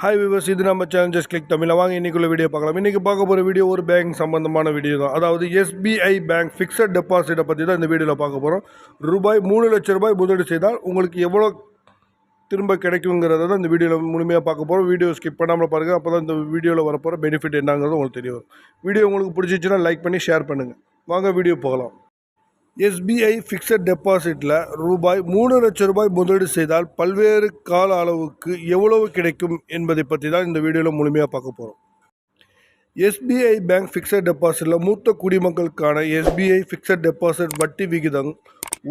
Hi viewers, இது நம்ம channel just click Tamil. வாங்க இன்றைக்குள்ள வீடியோ பார்க்கலாம். இன்றைக்கி பார்க்க போகிற வீடியோ ஒரு பேங்க் சம்பந்தமான வீடியோ தான். அதாவது எஸ்பிஐ பேங்க் ஃபிக்ஸட் டெபாசிட்டை பற்றி தான் இந்த வீடியோவில் பார்க்க போகிறோம். ₹5 லட்சம் முதலீடு செய்தால் உங்களுக்கு எவ்வளோ திரும்ப கிடைக்குங்கிறத தான் இந்த வீடியோவில் முழுமையாக பார்க்க போகிறோம். வீடியோ ஸ்கிப் பண்ணாமல் பாருங்கள். அப்போ தான் இந்த வீடியோவில் வரப்போகிற பெனிஃபிட் என்னங்கிறது உங்களுக்கு தெரியும். வீடியோ உங்களுக்கு பிடிச்சிச்சுன்னா லைக் பண்ணி ஷேர் பண்ணுங்கள். வாங்க வீடியோ போகலாம். எஸ்பிஐ ஃபிக்ஸட் டெபாசிட்டில் ₹3 லட்சம் முதலீடு செய்தால் பல்வேறு கால அளவுக்கு எவ்வளவு கிடைக்கும் என்பதை பற்றி தான் இந்த வீடியோவில் முழுமையாக பார்க்க போகிறோம். எஸ்பிஐ பேங்க் ஃபிக்ஸட் டெபாசிட்டில் மூத்த குடிமக்களுக்கான எஸ்பிஐ ஃபிக்ஸட் டெபாசிட் வட்டி விகிதம்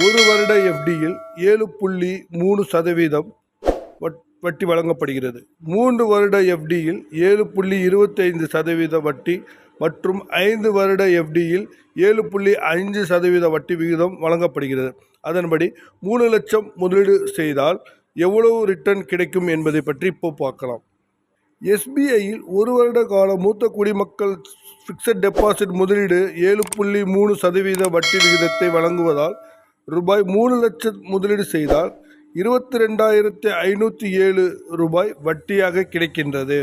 1 வருட எஃப்டியில் 7.3% வட்டி வழங்கப்படுகிறது. 3 வருட எஃப்டியில் 7.25% வட்டி மற்றும் 5 வருட எஃப்டியில் 7.5% வட்டி விகிதம் வழங்கப்படுகிறது. அதன்படி 3 லட்சம் முதலீடு செய்தால் எவ்வளவு ரிட்டர்ன் கிடைக்கும் என்பதை பற்றி இப்போ பார்க்கலாம். எஸ்பிஐயில் 1 வருட கால மூத்த குடிமக்கள் ஃபிக்ஸட் டெபாசிட் முதலீடு 7.3% வட்டி விகிதத்தை வழங்குவதால் ₹3 லட்சம் முதலீடு செய்தால் ₹22,507 வட்டியாக கிடைக்கின்றது.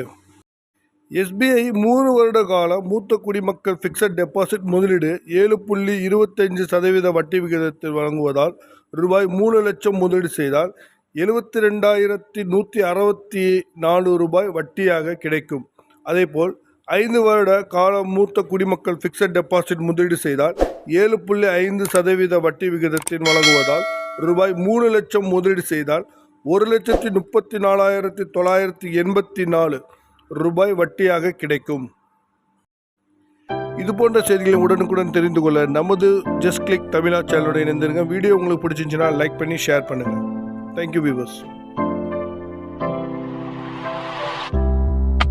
எஸ்பிஐ 3 வருட கால மூத்த குடிமக்கள் ஃபிக்ஸட் டெபாசிட் முதலீடு 7.25% வட்டி விகிதத்தில் வழங்குவதால் ₹3 லட்சம் முதலீடு செய்தால் ₹72,164 வட்டியாக கிடைக்கும். அதேபோல் 5 வருட கால மூத்த குடிமக்கள் ஃபிக்ஸட் டெபாசிட் முதலீடு செய்தால் 7.5% வட்டி விகிதத்தில் வழங்குவதால் ₹3 லட்சம் முதலீடு செய்தால் ₹1,34,984 வட்டியாக கிடைக்கும். இது போன்ற செய்திகளை உடனுக்குடன் தெரிந்து கொள்ள நமது ஜஸ்ட் கிளிக் தமிழா சேனலோட இணைந்திருங்க. வீடியோ உங்களுக்கு பிடிச்சிருந்துச்சுன்னா லைக் பண்ணி ஷேர் பண்ணுங்கள். Thank you viewers.